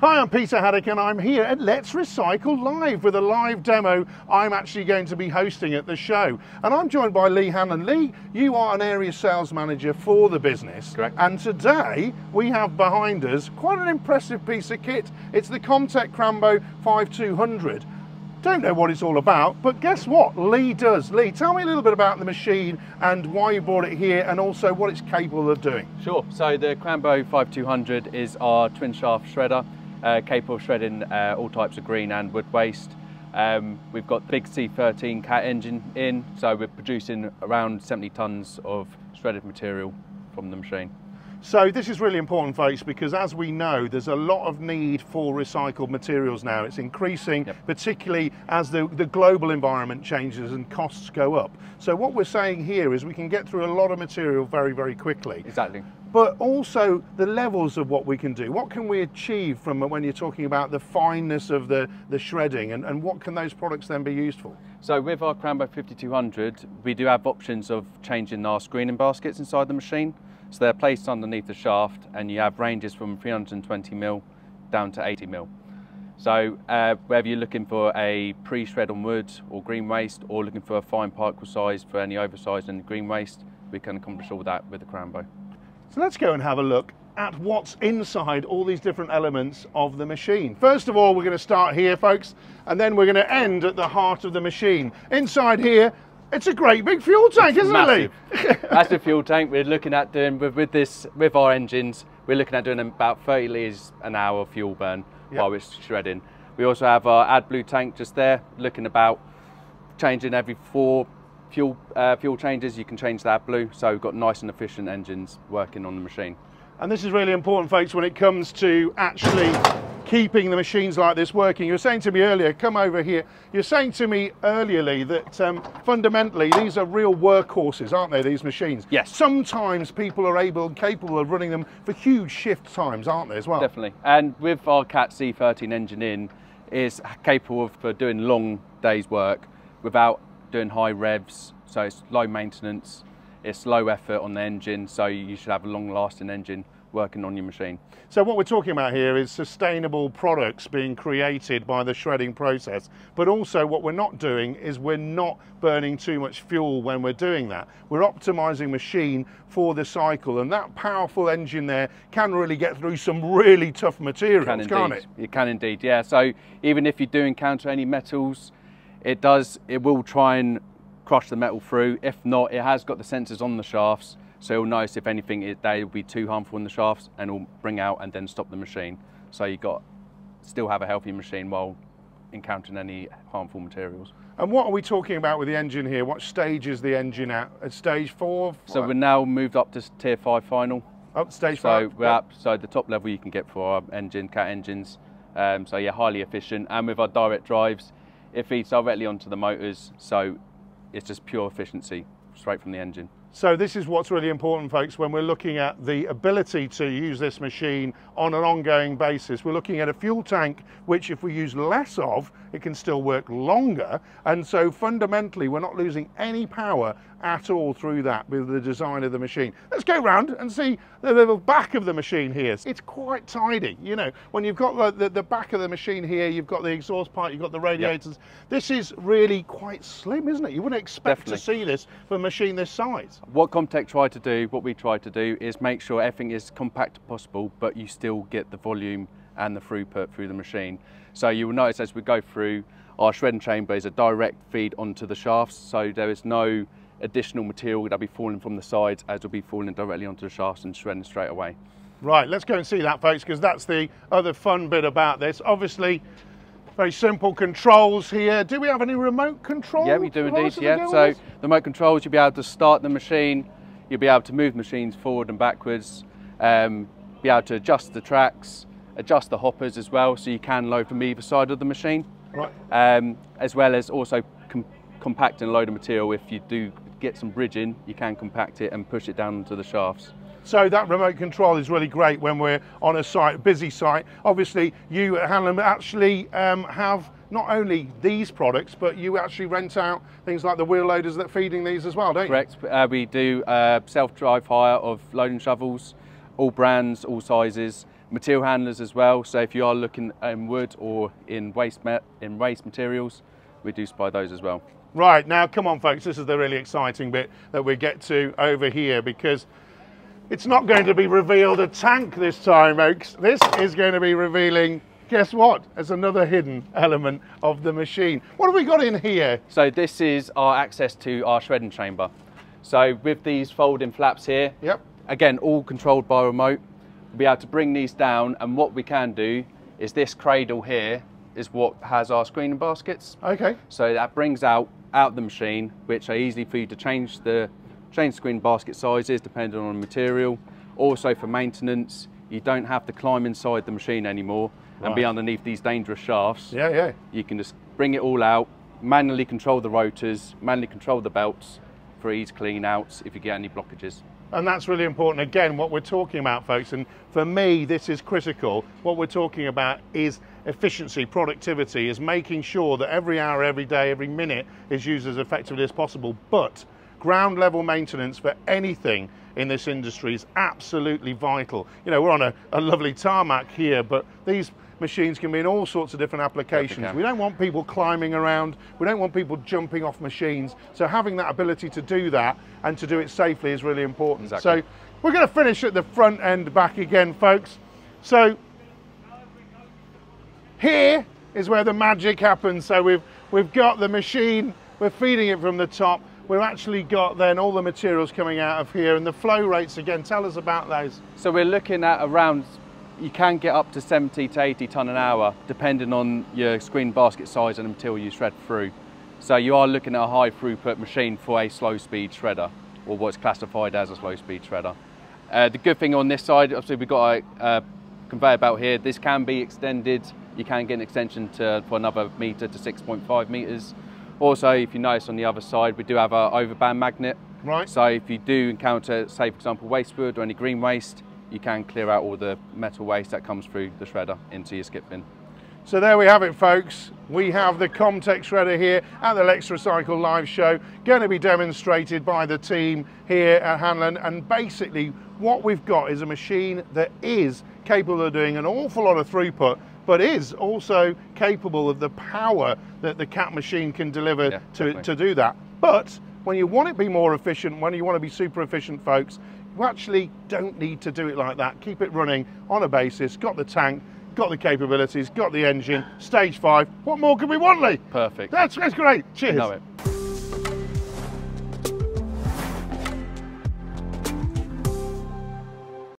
Hi, I'm Peter Haddock and I'm here at Let's Recycle Live with a live demo I'm actually going to be hosting at the show. And I'm joined by John Hanlon. Lee, you are an area sales manager for the business. Correct. And today we have behind us quite an impressive piece of kit. It's the Komptech Crambo 5200. Don't know what it's all about, but guess what? Lee does. Lee, tell me a little bit about the machine and why you brought it here and also what it's capable of doing. Sure. So the Crambo 5200 is our twin shaft shredder, capable of shredding all types of green and wood waste. We've got the big C13 cat engine in, so we're producing around 70 tonnes of shredded material from the machine. So this is really important, folks, because as we know, there's a lot of need for recycled materials now. It's increasing, particularly as the global environment changes and costs go up. So what we're saying here is we can get through a lot of material very, very quickly. Exactly. But also the levels of what we can do. What can we achieve from when you're talking about the fineness of the shredding, and what can those products then be used for? So with our Crambo 5200, we do have options of changing our screening baskets inside the machine. So they're placed underneath the shaft, and you have ranges from 320mm down to 80mm. So whether you're looking for a pre-shred on wood or green waste, or looking for a fine particle size for any oversized and green waste, we can accomplish all that with the Crambo. So let's go and have a look at what's inside all these different elements of the machine. First of all, we're going to start here, folks, and then we're going to end at the heart of the machine. Inside here, it's a great big fuel tank, isn't it, Lee? Massive fuel tank. We're looking at doing, with our engines, we're looking at doing about 30 litres an hour fuel burn while we're shredding. We also have our AdBlue tank just there, looking about changing every 4 fuel changes. You can change the AdBlue, so we've got nice and efficient engines working on the machine. And this is really important, folks, when it comes to actually keeping the machines like this working. You were saying to me earlier, come over here, you're saying to me earlier, Lee, that fundamentally these are real workhorses, aren't they, these machines? Yes. Sometimes people are capable of running them for huge shift times, aren't they, as well? Definitely. And with our Cat C13 engine in, is capable of doing long days work without doing high revs, so it's low maintenance, it's low effort on the engine, so you should have a long lasting engine working on your machine. So what we're talking about here is sustainable products being created by the shredding process, but also what we're not doing is we're not burning too much fuel when we're doing that. We're optimizing machine for the cycle, and that powerful engine there can really get through some really tough materials, can't it? It can indeed, yeah. So even if you do encounter any metals, it will try and crush the metal through. If not, it has got the sensors on the shafts, so you'll notice if anything they will be too harmful in the shafts, and it'll bring out and then stop the machine. So you've got still have a healthy machine while encountering any harmful materials. And what are we talking about with the engine here? What stage is the engine at? At stage 4? So we're now moved up to tier 5 final. Up to stage 5? So we're up, so the top level you can get for our engine, cat engines. So yeah, highly efficient, and with our direct drives, it feeds directly onto the motors, so it's just pure efficiency straight from the engine. So this is what's really important, folks, when we're looking at the ability to use this machine on an ongoing basis. We're looking at a fuel tank which, if we use less of, it can still work longer, and so fundamentally we're not losing any power at all through that with the design of the machine. Let's go round and see the back of the machine here. It's quite tidy, you know, when you've got the back of the machine here, you've got the exhaust pipe, you've got the radiators. Yep. This is really quite slim, isn't it? You wouldn't expect to see this for a machine this size. What Komptech tried to do, what we tried to do, is make sure everything is compact as possible, but you still get the volume and the throughput through the machine. So you will notice as we go through, our shredding chamber is a direct feed onto the shafts, so there is no additional material that'll be falling from the sides, as will be falling directly onto the shafts and shredding straight away. Right, let's go and see that, folks, because that's the other fun bit about this. Obviously, very simple controls here. Do we have any remote control? Yeah, we do indeed, yeah. So the remote controls, you'll be able to start the machine, you'll be able to move machines forward and backwards, be able to adjust the tracks, adjust the hoppers as well, so you can load from either side of the machine. Right. As well as also compact and load of material. If you do get some bridging, you can compact it and push it down into the shafts. So that remote control is really great when we're on a site, a busy site. Obviously, you at Hanlon actually have not only these products, but you actually rent out things like the wheel loaders that are feeding these as well, don't you? Correct. We do self-drive hire of loading shovels, all brands, all sizes. Material handlers as well, so if you are looking in wood or in waste materials, we do supply those as well. Right, now come on folks, this is the really exciting bit that we get to over here, because it's not going to be revealed a tank this time, folks. This is going to be revealing, guess what? There's another hidden element of the machine. What have we got in here? So this is our access to our shredding chamber. So with these folding flaps here, Yep. again, all controlled by remote, we'll be able to bring these down, and what we can do is this cradle here is what has our screening baskets. Okay. So that brings out the machine, which are easy for you to change the screen basket sizes depending on the material. Also for maintenance, you don't have to climb inside the machine anymore and be underneath these dangerous shafts. Yeah, yeah. You can just bring it all out, manually control the rotors, manually control the belts for ease clean outs if you get any blockages. And that's really important. Again, what we're talking about, folks, and for me, this is critical. What we're talking about is efficiency, productivity, is making sure that every hour, every day, every minute is used as effectively as possible. But ground level maintenance for anything in this industry is absolutely vital. You know, we're on a lovely tarmac here, but these machines can be in all sorts of different applications. We don't want people climbing around. We don't want people jumping off machines. So having that ability to do that and to do it safely is really important. Exactly. So we're going to finish at the front end back again, folks. So here is where the magic happens. So we've got the machine, we're feeding it from the top. We've actually got then all the materials coming out of here, and the flow rates, again, tell us about those. So we're looking at around, you can get up to 70 to 80 tonne an hour, depending on your screen basket size and the material you shred through. So you are looking at a high throughput machine for a slow speed shredder, or what's classified as a slow speed shredder. The good thing on this side, obviously we've got a conveyor belt here. This can be extended. You can get an extension for another metre to 6.5 metres. Also, if you notice on the other side, we do have our overband magnet. Right. So if you do encounter, say for example, waste wood or any green waste, you can clear out all the metal waste that comes through the shredder into your skip bin. So there we have it, folks. We have the Komptech shredder here at the Let's Recycle live show, going to be demonstrated by the team here at Hanlon. And basically what we've got is a machine that is capable of doing an awful lot of throughput, but is also capable of the power that the Cat machine can deliver to do that. But when you want it to be more efficient, when you want to be super efficient, folks, you actually don't need to do it like that. Keep it running on a basis, got the tank, got the capabilities, got the engine, stage 5. What more could we want, Lee? Perfect. That's great. Cheers. Know it.